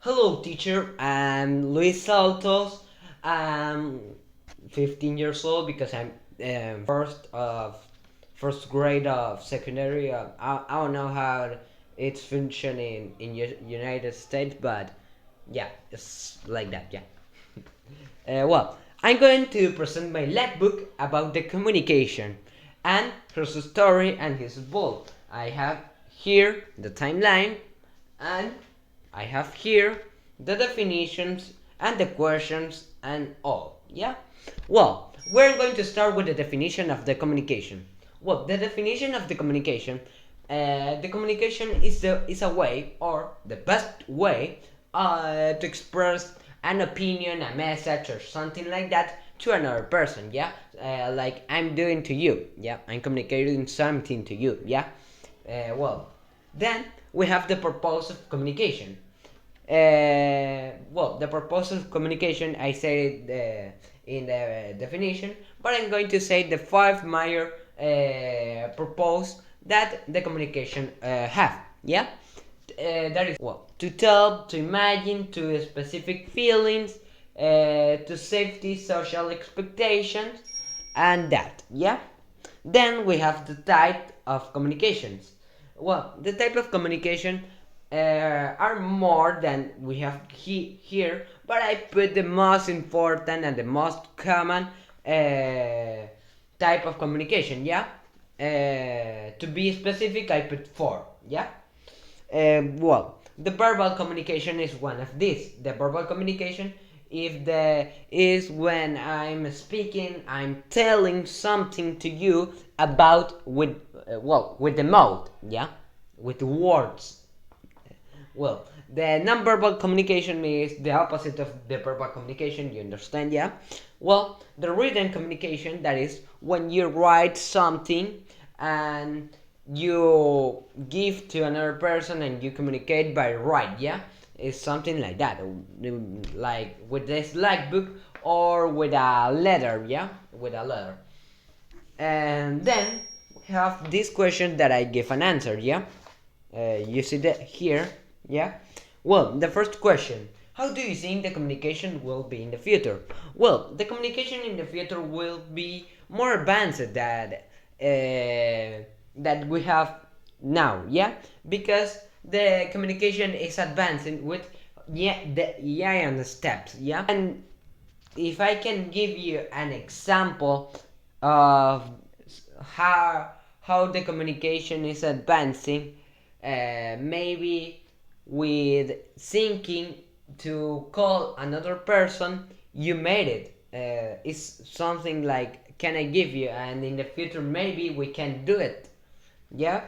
Hello, teacher. I'm Luis Saltos. I'm 15 years old because I'm first grade of secondary. I don't know how it's functioning in United States, but yeah, it's like that. Yeah. I'm going to present my lab book about the communication and her story and his role. I have here the timeline and I have here the definitions and the questions and all. Yeah? We're going to start with the definition of the communication. The definition of the communication is a way or the best way to express an opinion, a message, or something like that to another person. Yeah, like I'm doing to you. Yeah, I'm communicating something to you. Yeah. Then we have the purpose of communication. The purpose of communication I said in the definition, but I'm going to say the five major purpose that the communication have. Yeah, that is to tell, to imagine, to specific feelings, to safety, social expectations, and that. Yeah. Then we have the type of communications. The type of communication are more than we have here, but I put the most important and the most common type of communication. Yeah. To be specific, I put four. Yeah. The verbal communication is one of these. The verbal communication, if the is when I'm speaking, I'm telling something to you about with the mouth, yeah, with words. The non-verbal communication is the opposite of the verbal communication. You understand, yeah? The written communication, that is when you write something and you give to another person and you communicate by write, yeah? It's something like that, like with this LAPBOOK or with a letter, yeah? With a letter. And then we have this question that I give an answer, yeah? You see that here, yeah? The first question: how do you think the communication will be in the future? The communication in the future will be more advanced that we have now, yeah? Because the communication is advancing with the AI and the steps, yeah? And if I can give you an example of how how the communication is advancing, maybe with thinking to call another person, you made it. It's something like, can I give you? And in the future, maybe we can do it. Yeah.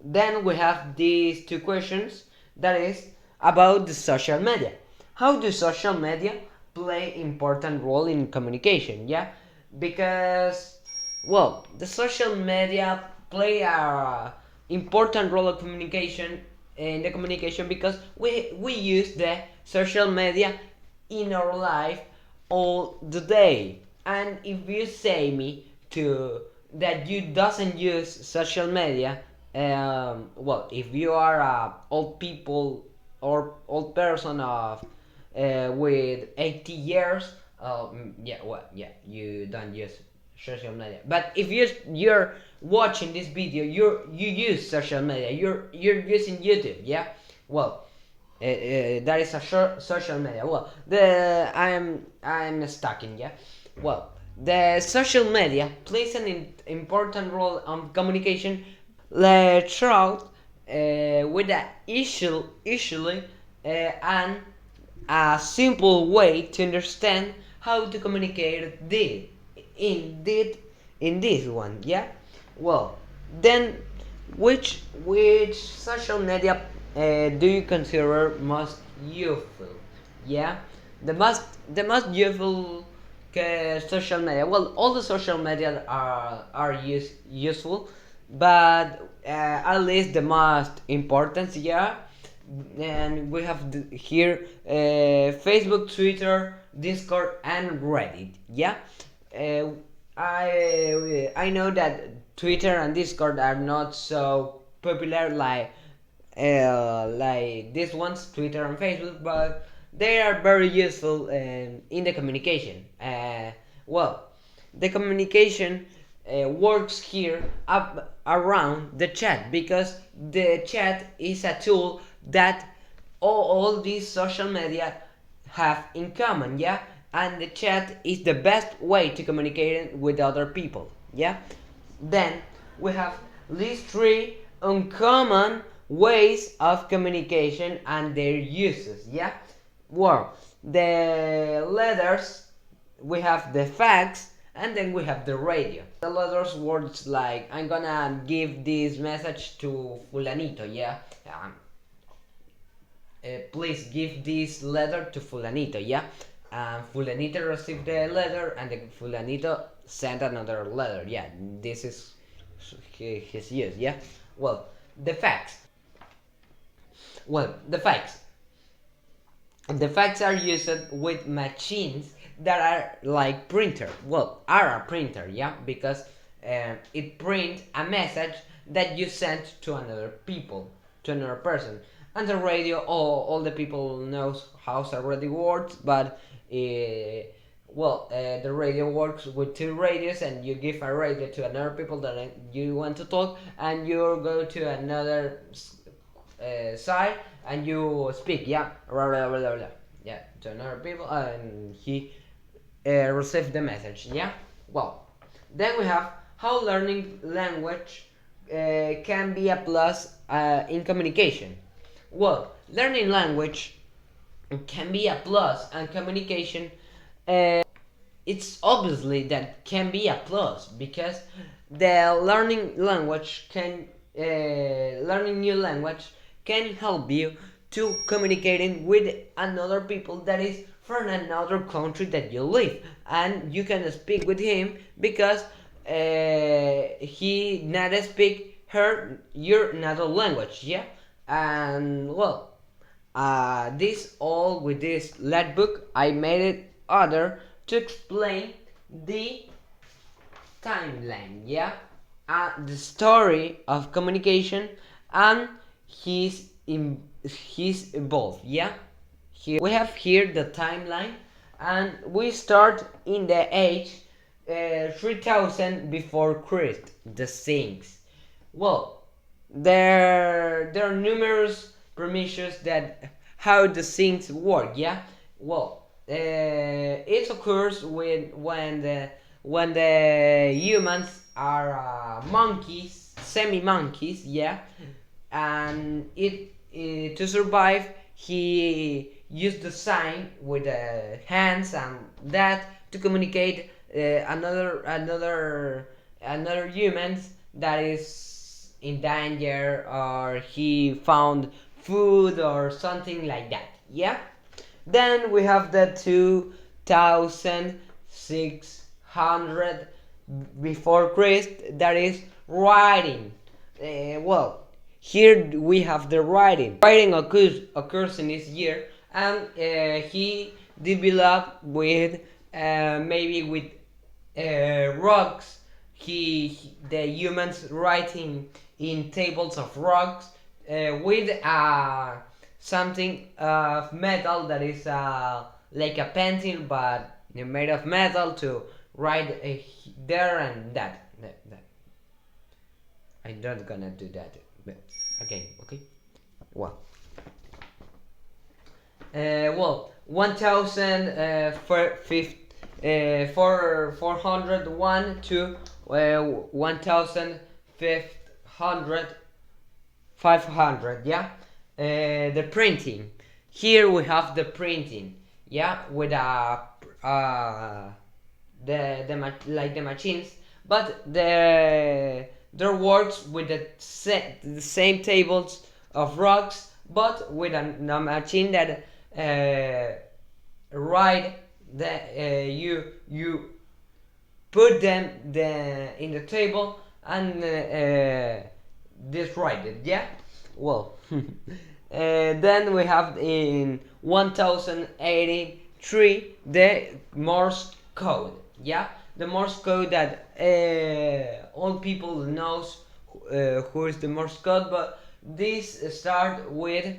Then we have these two questions. That is about the social media. How do social media play important role in communication? Yeah, because the social media play a important role of communication in the communication because we use the social media in our life all the day. And if you say me to that you doesn't use social media, if you are a old people or old person of with 80 years, you don't use social media. But if you're watching this video, you use social media. You're using YouTube, yeah. That is a social media. The I'm stuck in, yeah. The social media plays an important role on communication. Throughout with a usually and a simple way to understand how to communicate this indeed in this one, yeah. well then which social media do you consider most useful? Yeah, the most useful social media. All the social media are useful, but at least the most important, yeah. And we have here Facebook, Twitter, Discord, and Reddit. Yeah, uh, I know that Twitter and Discord are not so popular like like this ones, Twitter and Facebook, but they are very useful in the communication. Well, the communication works here up around the chat, because the chat is a tool that all these social media have in common, yeah, and the chat is the best way to communicate with other people, yeah. Then we have these three uncommon ways of communication and their uses, yeah. Well, the letters, we have the fax, and then we have the radio. The letters words like, I'm gonna give this message to fulanito, yeah. Please give this letter to fulanito, yeah. Fulanito received the letter, and the fulanito sent another letter, yeah. This is his use, yeah. Well, the fax. Well, the fax are used with machines that are like printer. Well, are a printer, yeah, because it print a message that you sent to another people, to another person. And the radio, all the people knows how it already works, but the radio works with two radios, and you give a radio to another people that you want to talk, and you go to another side and you speak, yeah, blah, blah, blah, blah, blah. Yeah, to another people, and he received the message, yeah. Well, then we have how learning language can be a plus in communication. Well, learning language can be a plus and communication. It's obviously that can be a plus, because the learning new language can help you to communicating with another people that is from another country that you live, and you can speak with him because he not speak your native language, yeah. And well, this all with this LAPBOOK I made it other to explain the timeline, yeah, the story of communication and his evolve, yeah. Here we have here the timeline, and we start in the age 3000 before Christ, the Sphinx. Well, there are numerous premises that how the things work, yeah. Well, it occurs when the humans are monkeys, semi monkeys, yeah. And to survive, he used the sign with the hands and that to communicate another humans that is in danger, or he found food or something like that, yeah. Then we have the 2600 before Christ, that is writing. Well, here we have the writing. Writing occurs in this year, and he developed with maybe with rocks. The humans writing in tables of rocks with something of metal that is like a pencil, but made of metal to write there and that. I'm not gonna do that, but again, okay. Well, 1401 to 1500, yeah. The printing. Here we have the printing, yeah, with like the machines, but there works with the same tables of rocks, but with a machine that write you put them in the table and this write it, yeah. Well, then we have in 1083 the Morse code, yeah. The Morse code that all people knows who is the Morse code, but this start with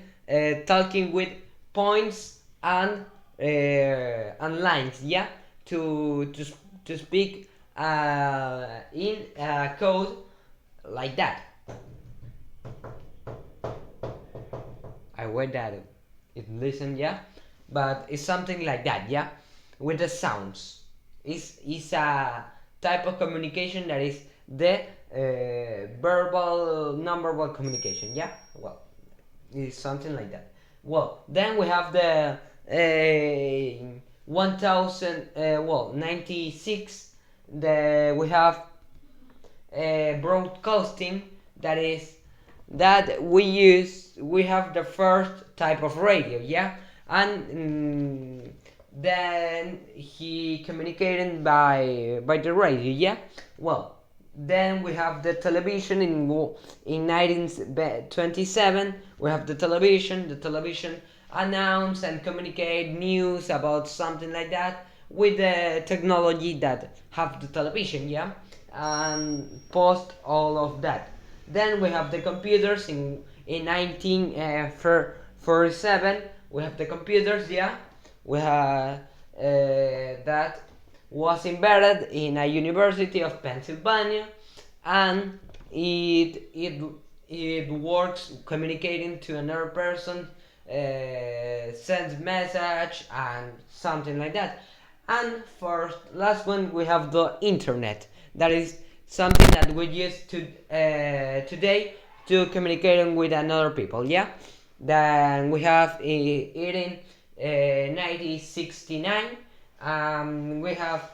talking with points and lines, yeah, to speak in code like that. I wait that it listen, yeah, but it's something like that, yeah, with the sounds. It's a type of communication that is the verbal non-verbal communication, yeah. Well, it's something like that. Well, then we have the 1000 96. We have broadcasting, that is that we have the first type of radio, yeah, and then he communicated by the radio, yeah. Well, then we have the television in 1927. We have the television announce and communicate news about something like that with the technology that have the television, yeah, and post all of that. Then we have the computers in 1947. We have the computers, yeah. We have that was invented in a University of Pennsylvania, and it works communicating to another person, sends message and something like that. And for last one, we have the internet. That is something that we use today to communicating with another people. Yeah. Then we have it in 1969. We have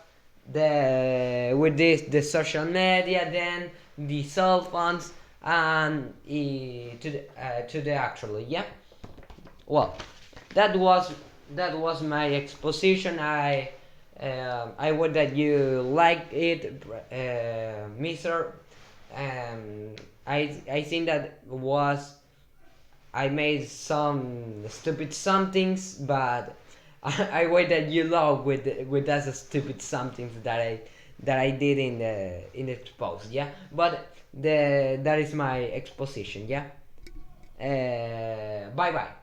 the social media, then the cell phones, and to the actually, yeah. Well, that was my exposition. I would that you like it, Mister. I think that was I made some stupid somethings, but I wait that you love with that stupid somethings that I did in the post, yeah. But that is my exposition, yeah. Bye bye.